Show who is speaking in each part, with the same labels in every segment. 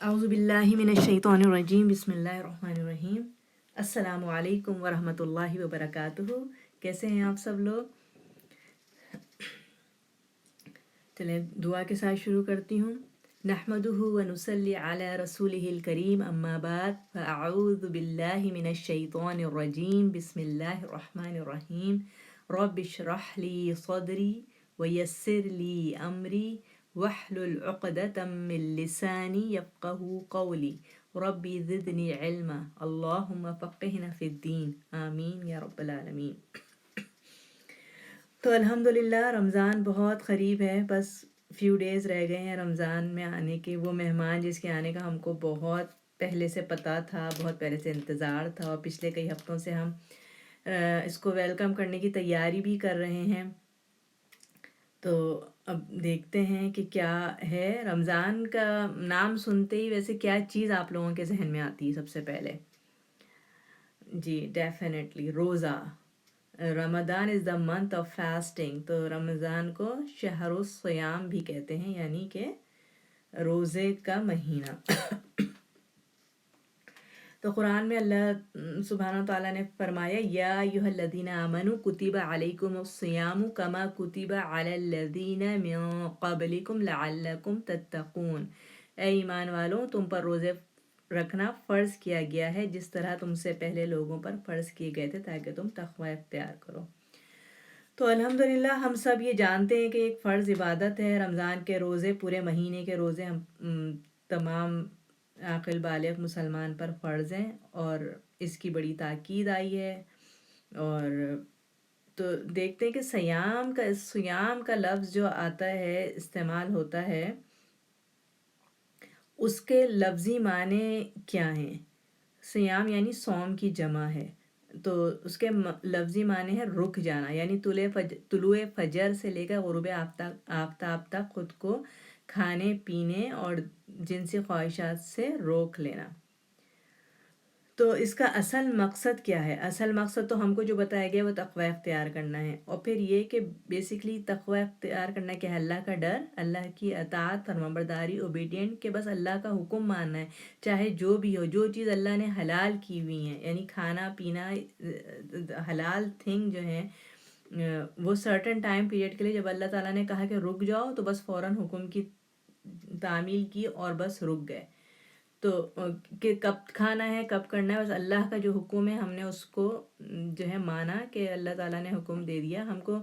Speaker 1: اعوذ باللہ من الشیطان الرجیم بسم اللہ الرحمن الرحیم۔ السلام علیکم ورحمۃ اللہ وبرکاتہ۔ کیسے ہیں آپ سب لوگ؟ چلیں دعا کے ساتھ شروع کرتی ہوں۔ نحمدہ ونصلی علی رسولہ الکریم، اما بعد فاعوذ باللہ من الشیطان الرجیم بسم اللہ الرحمن الرحیم۔ رب اشرح لی صدری ویسر لی امری واحلل عقدۃ من لسانی یفقہوا قولی ربی زدنی علما اللہم فقہنا فی الدین آمین یا رب العالمین۔ تو الحمدللہ رمضان بہت قریب ہے، بس فیو ڈیز رہ گئے ہیں رمضان میں آنے کے۔ وہ مہمان جس کے آنے کا ہم کو بہت پہلے سے پتہ تھا، بہت پہلے سے انتظار تھا، اور پچھلے کئی ہفتوں سے ہم اس کو ویلکم کرنے کی تیاری بھی کر رہے ہیں۔ تو اب دیکھتے ہیں کہ کیا ہے۔ رمضان کا نام سنتے ہی ویسے کیا چیز آپ لوگوں کے ذہن میں آتی ہے سب سے پہلے؟ جی ڈیفینیٹلی روزہ۔ رمضان از دا منتھ آف فاسٹنگ، تو رمضان کو شہر الصیام بھی کہتے ہیں، یعنی کہ روزے کا مہینہ۔ تو قرآن میں اللہ سبحانہ تعالیٰ نے فرمایا یا ایھا الذین آمنوا کتب علیکم الصیام کما کتب علی الذین من قبلکم لعلکم تتقون۔ اے ایمان والوں، تم پر روزے رکھنا فرض کیا گیا ہے جس طرح تم سے پہلے لوگوں پر فرض کیے گئے تھے تاکہ تم تقوی اختیار کرو۔ تو الحمدللہ ہم سب یہ جانتے ہیں کہ ایک فرض عبادت ہے رمضان کے روزے، پورے مہینے کے روزے ہم تمام عاقل بالغ مسلمان پر فرض ہیں، اور اس کی بڑی تاکید آئی ہے۔ اور تو دیکھتے ہیں کہ سیام کا لفظ جو آتا ہے، استعمال ہوتا ہے، اس کے لفظی معنی کیا ہیں؟ سیام یعنی صوم کی جمع ہے، تو اس کے لفظی معنی ہے رک جانا، یعنی طلوع فجر سے لے کر غروب آفتاب تک خود کو کھانے پینے اور جنسی خواہشات سے روک لینا۔ تو اس کا اصل مقصد کیا ہے؟ اصل مقصد تو ہم کو جو بتایا گیا وہ تقوی اختیار کرنا ہے، اور پھر یہ کہ بیسکلی تقوی اختیار کرنا کیا ہے؟ اللہ کا ڈر، اللہ کی اطاعت، فرمانبرداری، اوبیڈینٹ، کہ بس اللہ کا حکم ماننا ہے، چاہے جو بھی ہو۔ جو چیز اللہ نے حلال کی ہوئی ہیں، یعنی کھانا پینا حلال تھنگ جو ہیں، وہ سرٹن ٹائم پیریڈ کے لیے جب اللہ تعالیٰ نے کہا کہ رک جاؤ تو بس فوراً حکم کی تعمیل کی اور بس رک گئے۔ تو کہ کب کھانا ہے، کب کرنا ہے، بس اللہ کا جو حکم ہے ہم نے اس کو جو ہے مانا، کہ اللہ تعالیٰ نے حکم دے دیا ہم کو۔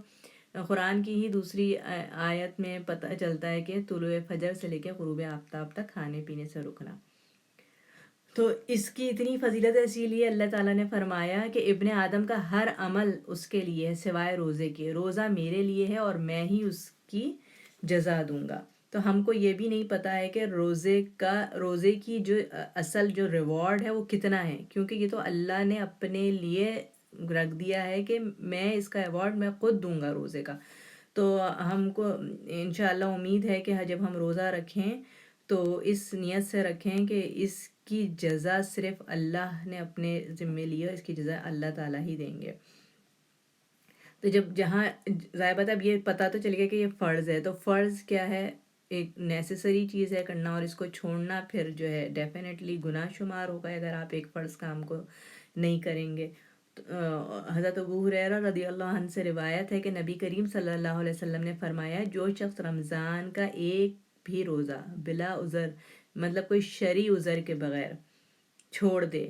Speaker 1: قرآن کی ہی دوسری آیت میں پتہ چلتا ہے کہ طلوع فجر سے لے کے غروب آفتاب تک کھانے پینے سے رکنا۔ تو اس کی اتنی فضیلت ہے، اسی لیے اللہ تعالیٰ نے فرمایا کہ ابن آدم کا ہر عمل اس کے لیے ہے سوائے روزے کے۔ روزہ میرے لیے ہے اور میں ہی اس کی جزا دوں گا۔ تو ہم کو یہ بھی نہیں پتہ ہے کہ روزے کی جو اصل جو ریوارڈ ہے وہ کتنا ہے، کیونکہ یہ تو اللہ نے اپنے لیے رکھ دیا ہے کہ میں اس کا ایوارڈ میں خود دوں گا روزے کا۔ تو ہم کو انشاءاللہ امید ہے کہ جب ہم روزہ رکھیں تو اس نیت سے رکھیں کہ اس کی جزا صرف اللہ نے اپنے ذمے لی ہے، اس کی جزا اللہ تعالیٰ ہی دیں گے۔ تو جہاں ظاہر بات ہے، اب یہ پتہ تو چل گیا کہ یہ فرض ہے، تو فرض کیا ہے؟ ایک نیسیسری چیز ہے کرنا، اور اس کو چھوڑنا پھر جو ہے ڈیفینیٹلی گناہ شمار ہوگا اگر آپ ایک فرض کام کو نہیں کریں گے۔ حضرت ابو ہریرہ رضی اللہ عنہ سے روایت ہے کہ نبی کریم صلی اللہ علیہ وسلم نے فرمایا جو شخص رمضان کا ایک بھی روزہ بلا عذر، مطلب کوئی شرعی عذر کے بغیر چھوڑ دے،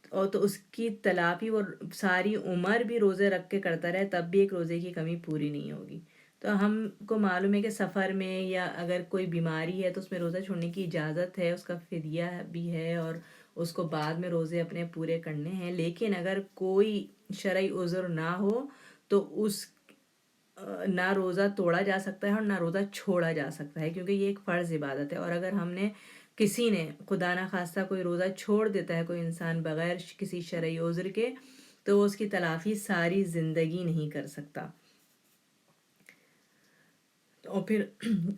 Speaker 1: اور تو اس کی تلافی وہ ساری عمر بھی روزے رکھ کے کرتا رہے تب بھی ایک روزے کی کمی پوری نہیں ہوگی۔ تو ہم کو معلوم ہے کہ سفر میں یا اگر کوئی بیماری ہے تو اس میں روزہ چھوڑنے کی اجازت ہے، اس کا فدیہ بھی ہے، اور اس کو بعد میں روزے اپنے پورے کرنے ہیں۔ لیکن اگر کوئی شرعی عذر نہ ہو تو نہ روزہ توڑا جا سکتا ہے اور نہ روزہ چھوڑا جا سکتا ہے، کیونکہ یہ ایک فرض عبادت ہے۔ اور اگر کسی نے خدا نہ خواستہ کوئی روزہ چھوڑ دیتا ہے کوئی انسان بغیر کسی شرعی عذر کے، تو وہ اس کی تلافی ساری زندگی نہیں کر سکتا۔ اور پھر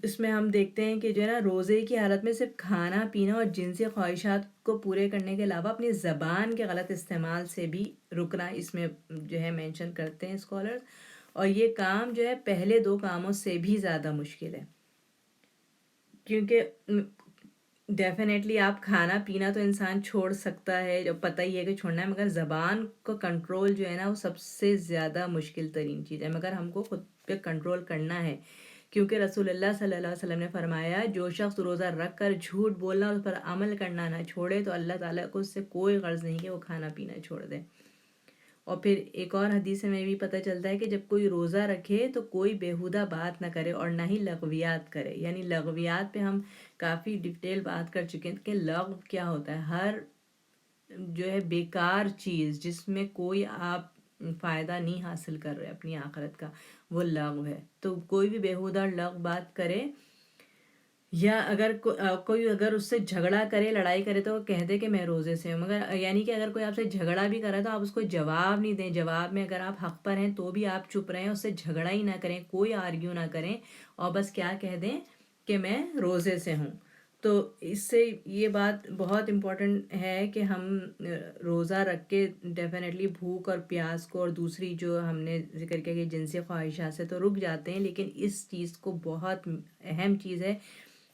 Speaker 1: اس میں ہم دیکھتے ہیں کہ جو ہے نا، روزے کی حالت میں صرف کھانا پینا اور جنسی خواہشات کو پورے کرنے کے علاوہ اپنی زبان کے غلط استعمال سے بھی رکنا اس میں جو ہے مینشن کرتے ہیں اسکالرز، اور یہ کام جو ہے پہلے دو کاموں سے بھی زیادہ مشکل ہے۔ کیونکہ ڈیفینیٹلی آپ کھانا پینا تو انسان چھوڑ سکتا ہے، جو پتہ ہی ہے کہ چھوڑنا ہے، مگر زبان کو کنٹرول جو ہے نا وہ سب سے زیادہ مشکل ترین چیز ہے، مگر ہم کو خود پہ کنٹرول کرنا ہے، کیونکہ رسول اللہ صلی اللہ علیہ وسلم نے فرمایا جو شخص روزہ رکھ کر جھوٹ بولنا اور اس پر عمل کرنا نہ چھوڑے تو اللہ تعالیٰ کو اس سے کوئی غرض نہیں کہ وہ کھانا پینا چھوڑ دے۔ اور پھر ایک اور حدیث میں بھی پتہ چلتا ہے کہ جب کوئی روزہ رکھے تو کوئی بیہودہ بات نہ کرے اور نہ ہی لغویات کرے، یعنی لغویات پہ ہم کافی ڈیٹیل بات کر چکے ہیں کہ لغو کیا ہوتا ہے، ہر جو ہے بیکار چیز جس میں کوئی آپ فائدہ نہیں حاصل کر رہے اپنی آخرت کا، وہ لغو ہے۔ تو کوئی بھی بیہودہ لغو بات کرے، یا اگر کوئی اگر اس سے جھگڑا کرے، لڑائی کرے، تو وہ کہہ دے کہ میں روزے سے ہوں، مگر یعنی کہ اگر کوئی آپ سے جھگڑا بھی کرے تو آپ اس کو جواب نہیں دیں، جواب میں اگر آپ حق پر ہیں تو بھی آپ چپ رہیں، اس سے جھگڑا ہی نہ کریں، کوئی آرگیو نہ کریں، اور بس کیا کہہ دیں کہ میں روزے سے ہوں۔ تو اس سے یہ بات بہت امپورٹنٹ ہے کہ ہم روزہ رکھ کے ڈیفینیٹلی بھوک اور پیاس کو اور دوسری جو ہم نے ذکر کیا کہ جنسی خواہشات سے تو رک جاتے ہیں، لیکن اس چیز کو بہت اہم چیز ہے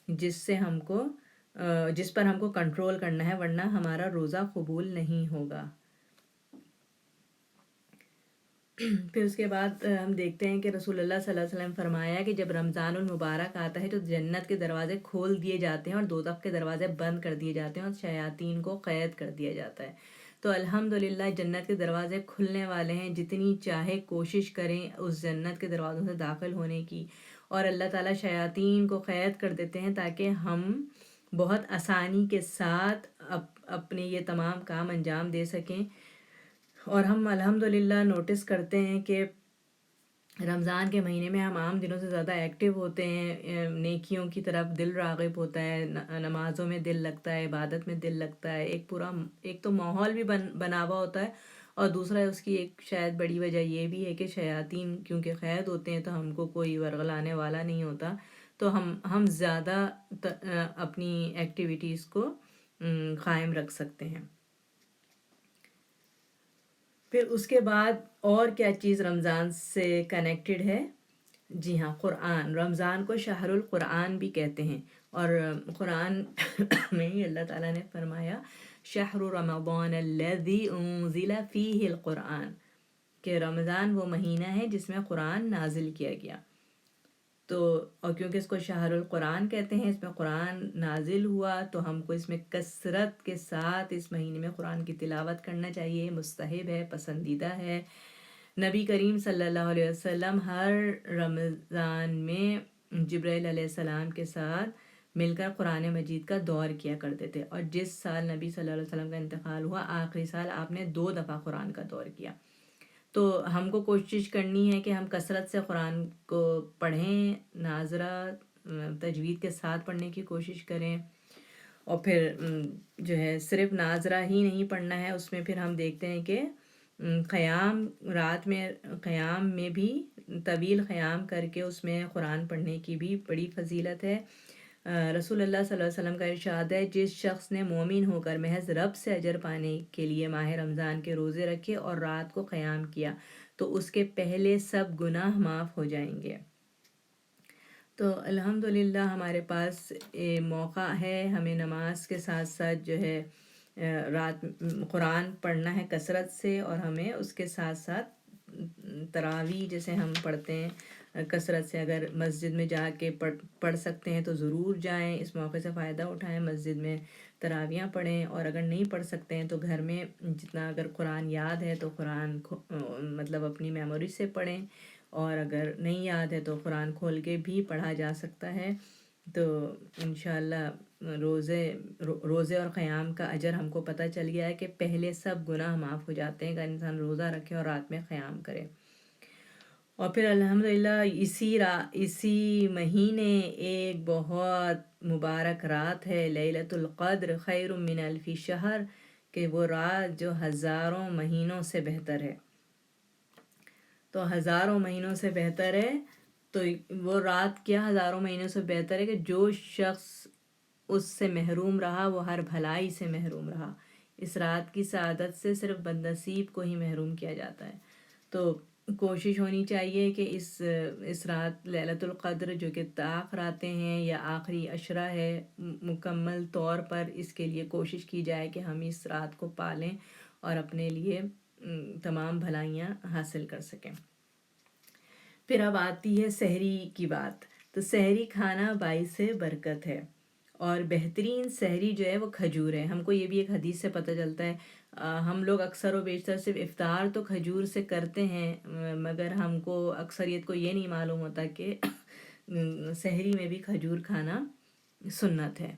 Speaker 1: جس پر ہم کو کنٹرول کرنا ہے، ورنہ ہمارا روزہ قبول نہیں ہوگا۔ پھر اس کے بعد ہم دیکھتے ہیں کہ رسول اللہ صلی اللہ علیہ وسلم فرمایا کہ جب رمضان المبارک آتا ہے تو جنت کے دروازے کھول دیے جاتے ہیں اور دوزخ کے دروازے بند کر دیے جاتے ہیں اور شیاطین کو قید کر دیا جاتا ہے۔ تو الحمدللہ جنت کے دروازے کھلنے والے ہیں، جتنی چاہے کوشش کریں اس جنت کے دروازوں سے داخل ہونے کی، اور اللہ تعالیٰ شیاطین کو قید کر دیتے ہیں تاکہ ہم بہت آسانی کے ساتھ اپنے یہ تمام کام انجام دے سکیں۔ اور ہم الحمدللہ نوٹس کرتے ہیں کہ رمضان کے مہینے میں ہم عام دنوں سے زیادہ ایکٹیو ہوتے ہیں، نیکیوں کی طرف دل راغب ہوتا ہے، نمازوں میں دل لگتا ہے، عبادت میں دل لگتا ہے، ایک تو ماحول بھی بنا ہوا ہوتا ہے، اور دوسرا اس کی ایک شاید بڑی وجہ یہ بھی ہے کہ شیاطین کیونکہ قید ہوتے ہیں تو ہم کو کوئی ورغلانے والا نہیں ہوتا، تو ہم زیادہ اپنی ایکٹیویٹیز کو قائم رکھ سکتے ہیں۔ پھر اس کے بعد اور کیا چیز رمضان سے کنیکٹڈ ہے؟ جی ہاں، قرآن۔ رمضان کو شہر القرآن بھی کہتے ہیں، اور قرآن میں ہی اللہ تعالیٰ نے فرمایا شہر رمضان الذی انزل فیہ القرآن، کہ رمضان وہ مہینہ ہے جس میں قرآن نازل کیا گیا۔ تو اور کیونکہ اس کو شہر القرآن کہتے ہیں، اس میں قرآن نازل ہوا، تو ہم کو اس میں کثرت کے ساتھ اس مہینے میں قرآن کی تلاوت کرنا چاہیے، مستحب ہے، پسندیدہ ہے۔ نبی کریم صلی اللہ علیہ وسلم ہر رمضان میں جبرائیل علیہ السلام کے ساتھ مل کر قرآن مجید کا دور کیا کرتے تھے، اور جس سال نبی صلی اللہ علیہ وسلم کا انتقال ہوا آخری سال آپ نے 2 دفعہ قرآن کا دور کیا۔ تو ہم کو کوشش کرنی ہے کہ ہم کثرت سے قرآن کو پڑھیں، ناظرہ تجوید کے ساتھ پڑھنے کی کوشش کریں، اور پھر جو ہے صرف ناظرہ ہی نہیں پڑھنا ہے، اس میں پھر ہم دیکھتے ہیں کہ قیام، رات میں قیام میں بھی طویل قیام کر کے اس میں قرآن پڑھنے کی بھی بڑی فضیلت ہے۔ رسول اللہ صلی اللہ علیہ وسلم کا ارشاد ہے جس شخص نے مومن ہو کر محض رب سے اجر پانے کے لیے ماہ رمضان کے روزے رکھے اور رات کو قیام کیا تو اس کے پہلے سب گناہ معاف ہو جائیں گے۔ تو الحمدللہ ہمارے پاس موقع ہے، ہمیں نماز کے ساتھ ساتھ جو ہے رات قرآن پڑھنا ہے کثرت سے، اور ہمیں اس کے ساتھ ساتھ تراویح جیسے ہم پڑھتے ہیں کثرت سے، اگر مسجد میں جا کے پڑھ سکتے ہیں تو ضرور جائیں، اس موقع سے فائدہ اٹھائیں، مسجد میں تراویحاں پڑھیں، اور اگر نہیں پڑھ سکتے ہیں تو گھر میں جتنا اگر قرآن یاد ہے تو قرآن مطلب اپنی میموری سے پڑھیں، اور اگر نہیں یاد ہے تو قرآن کھول کے بھی پڑھا جا سکتا ہے۔ تو انشاءاللہ روزے اور قیام کا اجر ہم کو پتہ چل گیا ہے کہ پہلے سب گناہ معاف ہو جاتے ہیں اگر انسان روزہ رکھے اور رات میں قیام کرے۔ اور پھر الحمدللہ اسی مہینے ایک بہت مبارک رات ہے لیلۃ القدر خیر من الف شہر، کہ وہ رات جو ہزاروں مہینوں سے بہتر ہے۔ تو ہزاروں مہینوں سے بہتر ہے، تو وہ رات کیا ہزاروں مہینوں سے بہتر ہے کہ جو شخص اس سے محروم رہا وہ ہر بھلائی سے محروم رہا۔ اس رات کی سعادت سے صرف بدنصیب کو ہی محروم کیا جاتا ہے۔ تو کوشش ہونی چاہیے کہ اس رات لیلۃ القدر جو کہ طاق راتیں ہیں یا آخری عشرہ ہے، مکمل طور پر اس کے لیے کوشش کی جائے کہ ہم اس رات کو پالیں اور اپنے لیے تمام بھلائیاں حاصل کر سکیں۔ پھر اب آتی ہے سحری کی بات۔ تو سحری کھانا باعث برکت ہے، اور بہترین سحری جو ہے وہ کھجور ہے۔ ہم کو یہ بھی ایک حدیث سے پتہ چلتا ہے۔ ہم لوگ اکثر و بیشتر صرف افطار تو کھجور سے کرتے ہیں، مگر ہم کو اکثریت کو یہ نہیں معلوم ہوتا کہ سحری میں بھی کھجور کھانا سنت ہے۔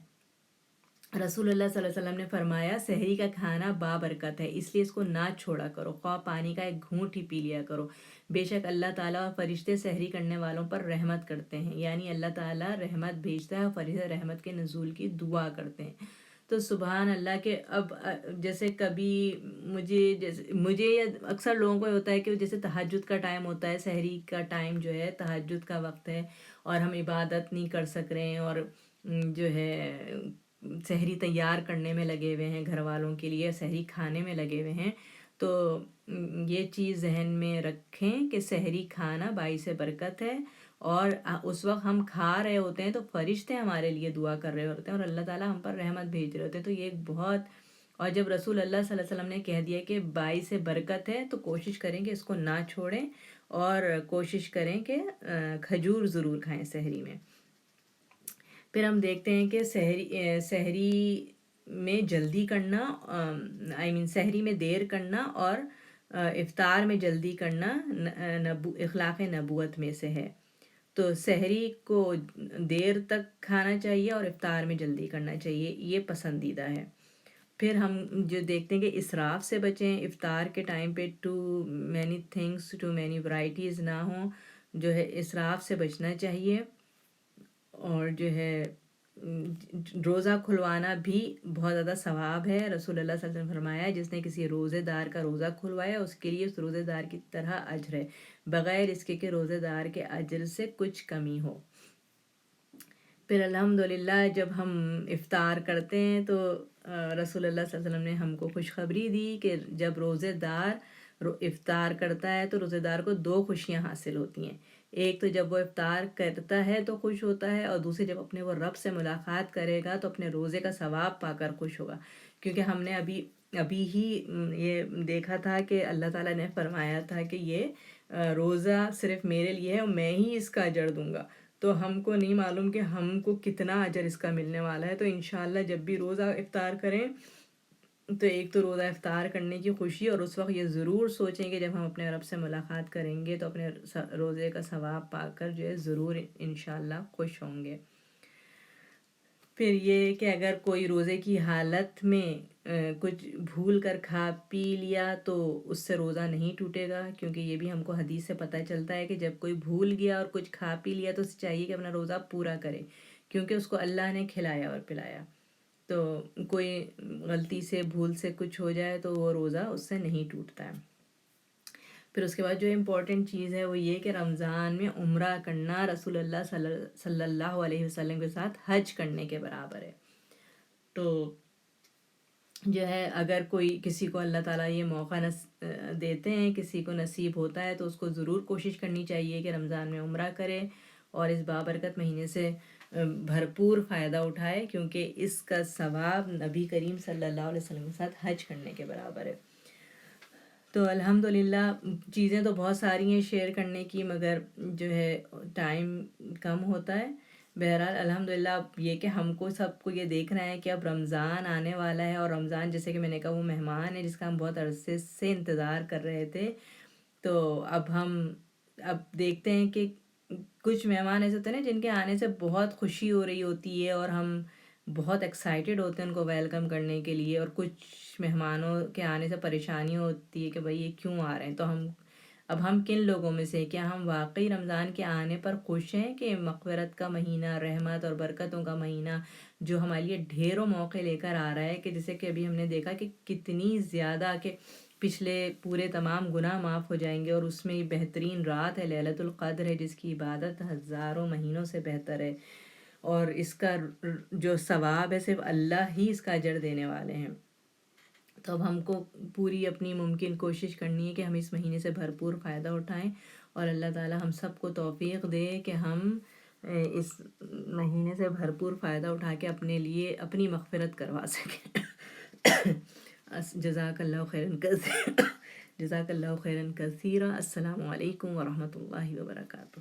Speaker 1: رسول اللہ صلی اللہ علیہ وسلم نے فرمایا سحری کا کھانا بابرکت ہے، اس لیے اس کو نہ چھوڑا کرو، خواہ پانی کا ایک گھونٹ ہی پی لیا کرو۔ بے شک اللہ تعالیٰ اور فرشتے سحری کرنے والوں پر رحمت کرتے ہیں، یعنی اللہ تعالیٰ رحمت بھیجتا ہے اور فرشتے رحمت کے نزول کی دعا کرتے ہیں۔ تو سبحان اللہ کہ اب جیسے کبھی مجھے یا اکثر لوگوں کو ہوتا ہے کہ جیسے تہجد کا ٹائم ہوتا ہے، سحری کا ٹائم جو ہے تہجد کا وقت ہے، اور ہم عبادت نہیں کر سک رہے ہیں، اور جو ہے سحری تیار کرنے میں لگے ہوئے ہیں، گھر والوں کے لیے سحری کھانے میں لگے ہوئے ہیں، تو یہ چیز ذہن میں رکھیں کہ سحری کھانا باعث برکت ہے، اور اس وقت ہم کھا رہے ہوتے ہیں تو فرشتے ہمارے لیے دعا کر رہے ہوتے ہیں اور اللہ تعالیٰ ہم پر رحمت بھیج رہے ہوتے ہیں۔ تو یہ ایک بہت، اور جب رسول اللہ صلی اللہ علیہ وسلم نے کہہ دیا کہ باعث برکت ہے تو کوشش کریں کہ اس کو نہ چھوڑیں، اور کوشش کریں کہ کھجور ضرور کھائیں سحری میں۔ پھر ہم دیکھتے ہیں کہ سحری میں جلدی کرنا، سحری میں دیر کرنا اور افطار میں جلدی کرنا اخلاق نبوت میں سے ہے۔ تو سحری کو دیر تک کھانا چاہیے اور افطار میں جلدی کرنا چاہیے، یہ پسندیدہ ہے۔ پھر ہم جو دیکھتے ہیں کہ اسراف سے بچیں، افطار کے ٹائم پہ too many things, too many varieties نہ ہوں، جو ہے اسراف سے بچنا چاہیے۔ اور جو ہے روزہ کھلوانا بھی بہت زیادہ ثواب ہے۔ رسول اللہ صلی اللہ علیہ وسلم نے فرمایا جس نے کسی روزے دار کا روزہ کھلوایا اس کے لیے اس روزے دار کی طرح اجر ہے، بغیر اس کے کہ روزے دار کے اجر سے کچھ کمی ہو۔ پھر الحمدللہ جب ہم افطار کرتے ہیں تو رسول اللہ صلی اللہ علیہ وسلم نے ہم کو خوشخبری دی کہ جب روزے دار افطار کرتا ہے تو روزے دار کو 2 خوشیاں حاصل ہوتی ہیں۔ ایک تو جب وہ افطار کرتا ہے تو خوش ہوتا ہے، اور دوسری جب اپنے وہ رب سے ملاقات کرے گا تو اپنے روزے کا ثواب پا کر خوش ہوگا، کیونکہ ہم نے ابھی ہی یہ دیکھا تھا کہ اللہ تعالیٰ نے فرمایا تھا کہ یہ روزہ صرف میرے لیے ہے اور میں ہی اس کا اجر دوں گا۔ تو ہم کو نہیں معلوم کہ ہم کو کتنا اجر اس کا ملنے والا ہے۔ تو انشاءاللہ جب بھی روزہ افطار کریں تو ایک تو روزہ افطار کرنے کی خوشی، اور اس وقت یہ ضرور سوچیں کہ جب ہم اپنے رب سے ملاقات کریں گے تو اپنے روزے کا ثواب پا کر جو ہے ضرور انشاءاللہ خوش ہوں گے۔ پھر یہ کہ اگر کوئی روزے کی حالت میں کچھ بھول کر کھا پی لیا تو اس سے روزہ نہیں ٹوٹے گا، کیونکہ یہ بھی ہم کو حدیث سے پتہ چلتا ہے کہ جب کوئی بھول گیا اور کچھ کھا پی لیا تو اسے چاہیے کہ اپنا روزہ پورا کرے، کیونکہ اس کو اللہ نے کھلایا اور پلایا۔ تو کوئی غلطی سے بھول سے کچھ ہو جائے تو وہ روزہ اس سے نہیں ٹوٹتا ہے۔ پھر اس کے بعد جو امپورٹنٹ چیز ہے وہ یہ کہ رمضان میں عمرہ کرنا رسول اللہ صلی اللہ علیہ وسلم کے ساتھ حج کرنے کے برابر ہے۔ تو جو ہے اگر کوئی کسی کو اللہ تعالیٰ یہ موقع دیتے ہیں، کسی کو نصیب ہوتا ہے تو اس کو ضرور کوشش کرنی چاہیے کہ رمضان میں عمرہ کرے اور اس بابرکت مہینے سے بھرپور فائدہ اٹھائے، کیونکہ اس کا ثواب نبی کریم صلی اللہ علیہ وسلم کے ساتھ حج کرنے کے برابر ہے۔ تو الحمدللہ چیزیں تو بہت ساری ہیں شیئر کرنے کی، مگر جو ہے ٹائم کم ہوتا ہے۔ بہرحال الحمدللہ یہ کہ ہم کو سب کو یہ دیکھنا ہے کہ اب رمضان آنے والا ہے، اور رمضان جیسے کہ میں نے کہا وہ مہمان ہے جس کا ہم بہت عرصے سے انتظار کر رہے تھے۔ تو اب دیکھتے ہیں کہ کچھ مہمان ایسے ہوتے ہیں نا جن کے آنے سے بہت خوشی ہو رہی ہوتی ہے اور ہم بہت ایکسائٹیڈ ہوتے ہیں ان کو ویلکم کرنے کے لیے، اور کچھ مہمانوں کے آنے سے پریشانی ہوتی ہے کہ بھائی یہ کیوں آ رہے ہیں۔ تو اب ہم کن لوگوں میں سے کیا ہم واقعی رمضان کے آنے پر خوش ہیں کہ مغفرت کا مہینہ، رحمت اور برکتوں کا مہینہ جو ہمارے لیے ڈھیروں موقع لے کر آ رہا ہے، کہ جیسے کہ ابھی ہم نے دیکھا کہ کتنی زیادہ کہ پچھلے پورے تمام گناہ معاف ہو جائیں گے، اور اس میں بہترین رات ہے لیلۃ القدر ہے جس کی عبادت ہزاروں مہینوں سے بہتر ہے، اور اس کا جو ثواب ہے صرف اللہ ہی اس کا اجر دینے والے ہیں۔ تو اب ہم کو پوری اپنی ممکن کوشش کرنی ہے کہ ہم اس مہینے سے بھرپور فائدہ اٹھائیں، اور اللہ تعالی ہم سب کو توفیق دے کہ ہم اس مہینے سے بھرپور فائدہ اٹھا کے اپنے لیے اپنی مغفرت کروا سکیں۔ جزاک اللہ خیراً کثیرا، جزاک اللہ خیراً کثیرا۔ السلام علیکم ورحمۃ اللہ وبرکاتہ۔